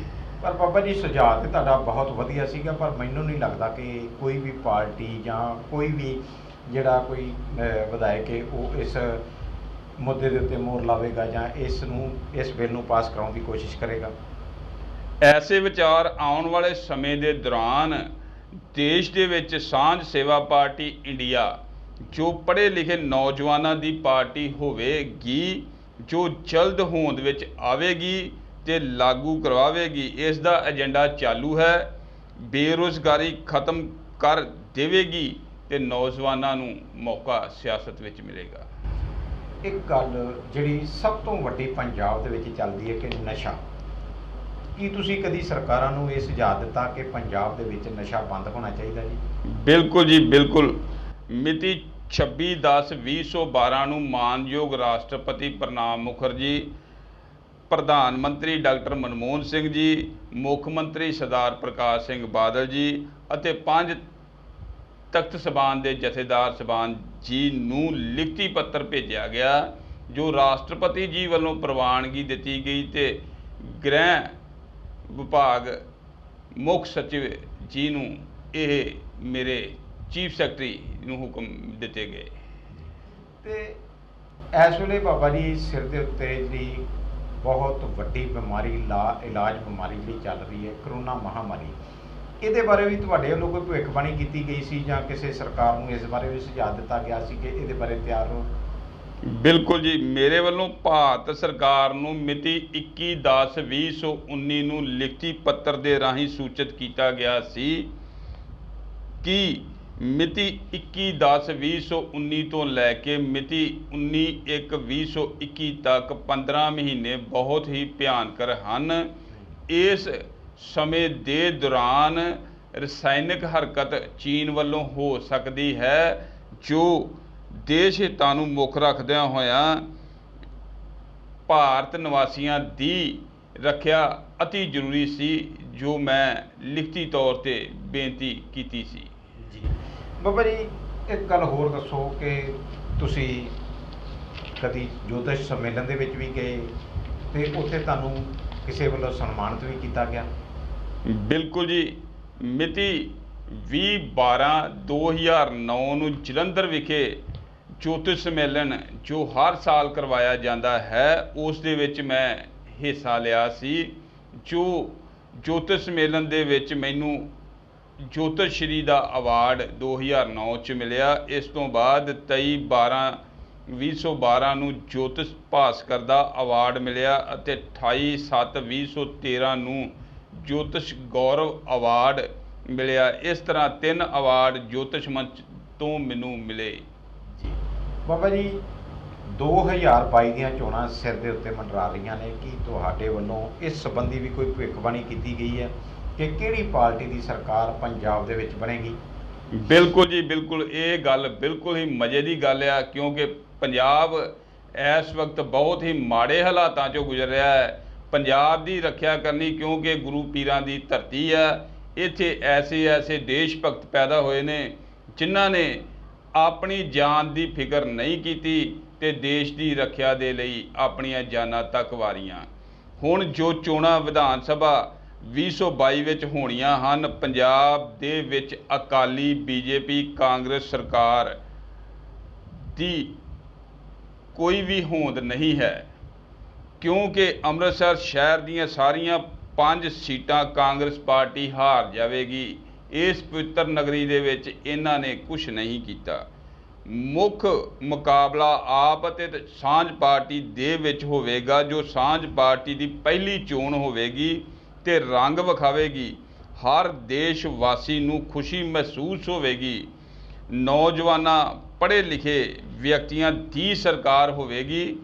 ਪਰ ਬਾਬਾ ਜੀ, ਸੁਝਾਅ ਤੇ ਤੁਹਾਡਾ ਬਹੁਤ ਵਧੀਆ ਸੀਗਾ, ਪਰ ਮੈਨੂੰ ਨਹੀਂ ਲੱਗਦਾ ਕਿ ਕੋਈ ਵੀ ਪਾਰਟੀ ਜਾਂ ਕੋਈ ਵੀ ਜਿਹੜਾ ਕੋਈ ਵਿਧਾਇਕ ਹੈ ਉਹ ਇਸ ਮੁੱਦੇ ਦੇ ਉੱਤੇ ਮੋਹਰ ਲਾਵੇਗਾ ਜਾਂ ਇਸ ਬਿੱਲ ਨੂੰ ਪਾਸ ਕਰਾਉਣ ਦੀ ਕੋਸ਼ਿਸ਼ ਕਰੇਗਾ। ਐਸੇ ਵਿਚਾਰ ਆਉਣ ਵਾਲੇ ਸਮੇਂ ਦੇ ਦੌਰਾਨ ਦੇਸ਼ ਦੇ ਵਿੱਚ ਸਾਂਝ ਸੇਵਾ ਪਾਰਟੀ ਇੰਡੀਆ, ਜੋ ਪੜ੍ਹੇ ਲਿਖੇ ਨੌਜਵਾਨਾਂ ਦੀ ਪਾਰਟੀ ਹੋਵੇਗੀ, ਜੋ ਜਲਦ ਹੋਂਦ ਵਿੱਚ ਆਵੇਗੀ ਤੇ ਲਾਗੂ ਕਰਵਾਵੇਗੀ। ਇਸ ਦਾ ਏਜੰਡਾ ਚਾਲੂ ਹੈ, ਬੇਰੁਜ਼ਗਾਰੀ ਖਤਮ ਕਰ ਦੇਵੇਗੀ ਤੇ ਨੌਜਵਾਨਾਂ ਨੂੰ ਮੌਕਾ ਸਿਆਸਤ ਵਿੱਚ ਮਿਲੇਗਾ। ਇੱਕ ਗੱਲ ਜਿਹੜੀ ਸਭ ਤੋਂ ਵੱਡੀ ਪੰਜਾਬ ਦੇ ਵਿੱਚ ਚੱਲਦੀ ਹੈ ਕਿ ਨਸ਼ਾ। ਕੀ ਤੁਸੀਂ ਕਦੀ ਸਰਕਾਰਾਂ ਨੂੰ ਇਹ ਸੁਝਾਅ ਦਿੱਤਾ ਕਿ ਪੰਜਾਬ ਦੇ ਵਿੱਚ ਨਸ਼ਾ ਬੰਦ ਹੋਣਾ ਚਾਹੀਦਾ ਜੀ? ਬਿਲਕੁਲ ਜੀ, ਬਿਲਕੁਲ। ਮਿਤੀ 26/10/2012 ਨੂੰ ਮਾਨਯੋਗ ਰਾਸ਼ਟਰਪਤੀ ਪ੍ਰਣਬ ਮੁਖਰਜੀ, ਪ੍ਰਧਾਨ ਮੰਤਰੀ ਡਾਕਟਰ ਮਨਮੋਹਨ ਸਿੰਘ ਜੀ, ਮੁੱਖ ਮੰਤਰੀ ਸਰਦਾਰ ਪ੍ਰਕਾਸ਼ ਸਿੰਘ ਬਾਦਲ ਜੀ ਅਤੇ 5 ਤਖਤ ਸਭਾਨ ਦੇ ਜਥੇਦਾਰ ਸਭਾਨ ਜੀ ਨੂੰ ਲਿਖਤੀ ਪੱਤਰ ਭੇਜਿਆ ਗਿਆ, ਜੋ ਰਾਸ਼ਟਰਪਤੀ ਜੀ ਵੱਲੋਂ ਪ੍ਰਵਾਨਗੀ ਦਿੱਤੀ ਗਈ ਤੇ ਗ੍ਰਹਿ ਵਿਭਾਗ ਮੁੱਖ ਸਚਿਵ ਜੀ ਨੂੰ ਇਹ ਮੇਰੇ ਚੀਫ ਸੈਕਟਰੀ ਨੂੰ ਹੁਕਮ ਦਿੱਤੇ ਗਏ। ਤੇ ਇਸ ਵੇਲੇ ਬਾਬਾ ਜੀ ਸਿਰ ਦੇ ਉੱਤੇ ਜਿਹੜੀ ਬਹੁਤ ਵੱਡੀ ਬਿਮਾਰੀ ਇਲਾਜ ਬਿਮਾਰੀ ਜਿਹੜੀ ਚੱਲ ਰਹੀ ਹੈ, ਕਰੋਨਾ ਮਹਾਮਾਰੀ, ਇਹਦੇ ਬਾਰੇ ਵੀ ਤੁਹਾਡੇ ਵੱਲੋਂ ਕੋਈ ਭਵਿੱਖਬਾਣੀ ਕੀਤੀ ਗਈ ਸੀ ਜਾਂ ਕਿਸੇ ਸਰਕਾਰ ਨੂੰ ਇਸ ਬਾਰੇ ਵੀ ਸੁਝਾਅ ਦਿੱਤਾ ਗਿਆ ਸੀ ਕਿ ਇਹਦੇ ਬਾਰੇ ਤਿਆਰ ਰਹੋ? ਬਿਲਕੁਲ ਜੀ, ਮੇਰੇ ਵੱਲੋਂ ਭਾਰਤ ਸਰਕਾਰ ਨੂੰ ਮਿਤੀ 21/10/2019 ਨੂੰ ਲਿਖਤੀ ਪੱਤਰ ਦੇ ਰਾਹੀਂ ਸੂਚਿਤ ਕੀਤਾ ਗਿਆ ਸੀ ਕਿ ਮਿਤੀ 21/10/2019 ਤੋਂ ਲੈ ਕੇ ਮਿਤੀ 19/1/2021 ਤੱਕ 15 ਮਹੀਨੇ ਬਹੁਤ ਹੀ ਭਿਆਨਕ ਹਨ। ਇਸ ਸਮੇਂ ਦੇ ਦੌਰਾਨ ਰਸਾਇਣਕ ਹਰਕਤ ਚੀਨ ਵੱਲੋਂ ਹੋ ਸਕਦੀ ਹੈ ਜੋ ਦੇਸ਼ ਹਿੱਤਾਂ ਨੂੰ ਮੁੱਖ ਰੱਖਦਿਆਂ ਹੋਇਆਂ ਭਾਰਤ ਨਿਵਾਸੀਆਂ ਦੀ ਰੱਖਿਆ ਅਤੀ ਜ਼ਰੂਰੀ ਸੀ, ਜੋ ਮੈਂ ਲਿਖਤੀ ਤੌਰ ਤੇ ਬੇਨਤੀ ਕੀਤੀ ਸੀ। ਜੀ ਬਾਬਾ ਜੀ, ਇੱਕ ਗੱਲ ਹੋਰ ਦੱਸੋ ਕਿ ਤੁਸੀਂ ਕਦੀ ਜੋਤਿਸ਼ ਸੰਮੇਲਨ ਦੇ ਵਿੱਚ ਵੀ ਗਏ ਤੇ ਉੱਥੇ ਤੁਹਾਨੂੰ ਕਿਸੇ ਵੱਲੋਂ ਸਨਮਾਨਿਤ ਵੀ ਕੀਤਾ ਗਿਆ? ਬਿਲਕੁਲ ਜੀ, ਮਿਤੀ 20/12/2009 ਨੂੰ ਜਲੰਧਰ ਵਿਖੇ ਜੋਤਿਸ਼ ਸੰਮੇਲਨ ਜੋ ਹਰ ਸਾਲ ਕਰਵਾਇਆ ਜਾਂਦਾ ਹੈ, ਉਸ ਦੇ ਵਿੱਚ ਮੈਂ ਹਿੱਸਾ ਲਿਆ ਸੀ। ਜੋ ਜੋਤਿਸ਼ ਸੰਮੇਲਨ ਦੇ ਵਿੱਚ ਮੈਨੂੰ ਜੋਤਿਸ਼ ਸ਼੍ਰੀ ਦਾ ਅਵਾਰਡ 2009 'ਚ ਮਿਲਿਆ। ਇਸ ਤੋਂ ਬਾਅਦ 23/12/2012 ਨੂੰ ਜੋਤਿਸ਼ ਭਾਸਕਰ ਦਾ ਅਵਾਰਡ ਮਿਲਿਆ ਅਤੇ 28/7/2013 ਨੂੰ ਜੋਤਿਸ਼ ਗੌਰਵ ਅਵਾਰਡ ਮਿਲਿਆ। ਇਸ ਤਰ੍ਹਾਂ 3 ਅਵਾਰਡ ਜੋਤਿਸ਼ ਮੰਚ ਤੋਂ ਮੈਨੂੰ ਮਿਲੇ। ਬਾਬਾ ਜੀ, 2022 ਦੀਆਂ ਚੋਣਾਂ ਸਿਰ ਦੇ ਉੱਤੇ ਮੰਡਰਾ ਰਹੀਆਂ ਨੇ, ਕੀ ਤੁਹਾਡੇ ਵੱਲੋਂ ਇਸ ਸੰਬੰਧੀ ਵੀ ਕੋਈ ਭਵਿੱਖਬਾਣੀ ਕੀਤੀ ਗਈ ਹੈ ਕਿ ਕਿਹੜੀ ਪਾਰਟੀ ਦੀ ਸਰਕਾਰ ਪੰਜਾਬ ਦੇ ਵਿੱਚ ਬਣੇਗੀ? ਬਿਲਕੁਲ ਜੀ, ਬਿਲਕੁਲ, ਇਹ ਗੱਲ ਬਿਲਕੁਲ ਹੀ ਮਜ਼ੇ ਦੀ ਗੱਲ ਆ, ਕਿਉਂਕਿ ਪੰਜਾਬ ਇਸ ਵਕਤ ਬਹੁਤ ਹੀ ਮਾੜੇ ਹਾਲਾਤਾਂ 'ਚੋਂ ਗੁਜ਼ਰ ਰਿਹਾ ਹੈ। ਪੰਜਾਬ ਦੀ ਰੱਖਿਆ ਕਰਨੀ, ਕਿਉਂਕਿ ਗੁਰੂ ਪੀਰਾਂ ਦੀ ਧਰਤੀ ਆ, ਇੱਥੇ ਐਸੇ ਦੇਸ਼ ਭਗਤ ਪੈਦਾ ਹੋਏ ਨੇ ਜਿਨ੍ਹਾਂ ਨੇ ਆਪਣੀ ਜਾਨ ਦੀ ਫਿਕਰ ਨਹੀਂ ਕੀਤੀ ਤੇ ਦੇਸ਼ ਦੀ ਰੱਖਿਆ ਦੇ ਲਈ ਆਪਣੀਆਂ ਜਾਨਾਂ ਤੱਕ ਵਾਰੀਆਂ। ਹੁਣ ਜੋ ਚੋਣਾਂ ਵਿਧਾਨ ਸਭਾ 2022 ਵਿੱਚ ਹੋਣੀਆਂ ਹਨ, ਪੰਜਾਬ ਦੇ ਵਿੱਚ ਅਕਾਲੀ ਬੀਜੇਪੀ ਕਾਂਗਰਸ ਸਰਕਾਰ ਦੀ ਕੋਈ ਵੀ ਹੋਂਦ ਨਹੀਂ ਹੈ, ਕਿਉਂਕਿ ਅੰਮ੍ਰਿਤਸਰ ਸ਼ਹਿਰ ਦੀਆਂ ਸਾਰੀਆਂ 5 ਸੀਟਾਂ ਕਾਂਗਰਸ ਪਾਰਟੀ ਹਾਰ ਜਾਵੇਗੀ। ਇਸ ਪਵਿੱਤਰ ਨਗਰੀ ਦੇ ਵਿੱਚ ਇਹਨਾਂ ਨੇ ਕੁਝ ਨਹੀਂ ਕੀਤਾ। ਮੁੱਖ ਮੁਕਾਬਲਾ ਆਪ ਅਤੇ ਸਾਂਝ ਪਾਰਟੀ ਦੇ ਵਿੱਚ ਹੋਵੇਗਾ, ਜੋ ਸਾਂਝ ਪਾਰਟੀ ਦੀ ਪਹਿਲੀ ਚੋਣ ਹੋਵੇਗੀ ਤੇ ਰੰਗ ਵਿਖਾਵੇਗੀ। ਹਰ ਦੇਸ਼ ਵਾਸੀ ਨੂੰ ਖੁਸ਼ੀ ਮਹਿਸੂਸ ਹੋਵੇਗੀ। ਨੌਜਵਾਨਾਂ ਪੜ੍ਹੇ ਲਿਖੇ ਵਿਅਕਤੀਆਂ ਦੀ ਸਰਕਾਰ ਹੋਵੇਗੀ,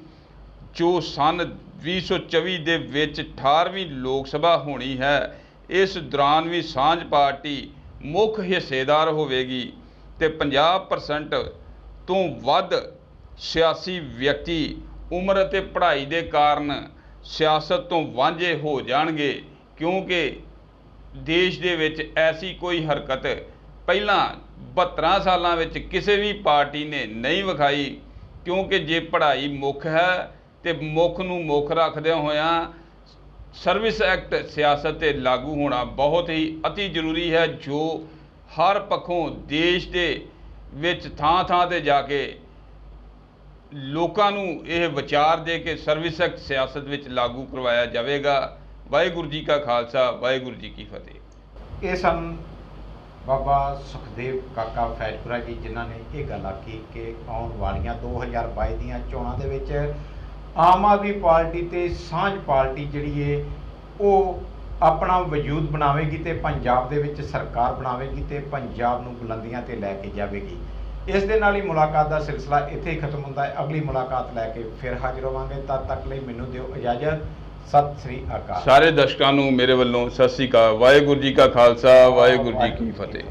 ਜੋ ਸੰਨ 2024 ਦੇ ਵਿੱਚ 18ਵੀਂ ਲੋਕ ਸਭਾ ਹੋਣੀ ਹੈ। ਇਸ ਦੌਰਾਨ ਵੀ ਸਾਂਝ ਪਾਰਟੀ ਮੁੱਖ ਹਿੱਸੇਦਾਰ ਹੋਵੇਗੀ ਤੇ 50% ਤੋਂ ਵੱਧ ਸਿਆਸੀ ਵਿਅਕਤੀ ਉਮਰ ਅਤੇ ਪੜ੍ਹਾਈ ਦੇ ਕਾਰਨ ਸਿਆਸਤ ਤੋਂ ਵਾਂਝੇ ਹੋ ਜਾਣਗੇ, ਕਿਉਂਕਿ ਦੇਸ਼ ਦੇ ਵਿੱਚ ਐਸੀ ਕੋਈ ਹਰਕਤ ਪਹਿਲਾਂ 72 ਸਾਲਾਂ ਵਿੱਚ ਕਿਸੇ ਵੀ ਪਾਰਟੀ ਨੇ ਨਹੀਂ ਵਿਖਾਈ। ਕਿਉਂਕਿ ਜੇ ਪੜ੍ਹਾਈ ਮੁੱਖ ਹੈ ਤੇ ਮੁੱਖ ਨੂੰ ਮੁੱਖ ਰੱਖਦਿਆਂ ਹੋਇਆਂ ਸਰਵਿਸ ਐਕਟ ਸਿਆਸਤ 'ਤੇ ਲਾਗੂ ਹੋਣਾ ਬਹੁਤ ਹੀ ਅਤੀ ਜ਼ਰੂਰੀ ਹੈ, ਜੋ ਹਰ ਪੱਖੋਂ ਦੇਸ਼ ਦੇ ਵਿੱਚ ਥਾਂ-ਥਾਂ 'ਤੇ ਜਾ ਕੇ ਲੋਕਾਂ ਨੂੰ ਇਹ ਵਿਚਾਰ ਦੇ ਕੇ ਸਰਵਿਸ ਐਕਟ ਸਿਆਸਤ ਵਿੱਚ ਲਾਗੂ ਕਰਵਾਇਆ ਜਾਵੇਗਾ। ਵਾਹਿਗੁਰੂ ਜੀ ਕਾ ਖਾਲਸਾ, ਵਾਹਿਗੁਰੂ ਜੀ ਕੀ ਫਤਿਹ। ਇਹ ਸਨ ਬਾਬਾ ਸੁਖਦੇਵ ਕਾਕਾ ਫੈਜ਼ਪੁਰਾ ਜੀ, ਜਿਨ੍ਹਾਂ ਨੇ ਇਹ ਗੱਲ ਆਖੀ ਕਿ ਆਉਣ ਵਾਲੀਆਂ 2022 ਦੀਆਂ ਚੋਣਾਂ ਦੇ ਵਿੱਚ ਆਮ ਆਦਮੀ ਪਾਰਟੀ ਤੇ ਸਾਂਝ ਪਾਰਟੀ ਜਿਹੜੀ ਹੈ ਉਹ ਆਪਣਾ ਵਜੂਦ ਬਣਾਵੇਗੀ ਤੇ ਪੰਜਾਬ ਦੇ ਵਿੱਚ ਸਰਕਾਰ ਬਣਾਵੇਗੀ ਤੇ ਪੰਜਾਬ ਨੂੰ ਬੁਲੰਦੀਆਂ ਤੇ ਲੈ ਕੇ ਜਾਵੇਗੀ। ਇਸ ਦੇ ਨਾਲ ਹੀ ਮੁਲਾਕਾਤ ਦਾ ਸਿਲਸਿਲਾ ਇੱਥੇ ਹੀ ਖਤਮ ਹੁੰਦਾ ਹੈ। ਅਗਲੀ ਮੁਲਾਕਾਤ ਲੈ ਕੇ ਫਿਰ ਹਾਜ਼ਰ ਹੋਵਾਂਗੇ। ਤਦ ਤੱਕ ਲਈ ਮੈਨੂੰ ਦਿਓ ਇਜਾਜ਼ਤ। ਸਤਿ ਸ੍ਰੀ ਅਕਾਲ। ਸਾਰੇ ਦਰਸ਼ਕਾਂ ਨੂੰ ਮੇਰੇ ਵੱਲੋਂ ਸਤਿ ਸ੍ਰੀ ਅਕਾਲ। ਵਾਹਿਗੁਰੂ ਜੀ ਕਾ ਖਾਲਸਾ, ਵਾਹਿਗੁਰੂ ਜੀ ਕੀ ਫਤਿਹ।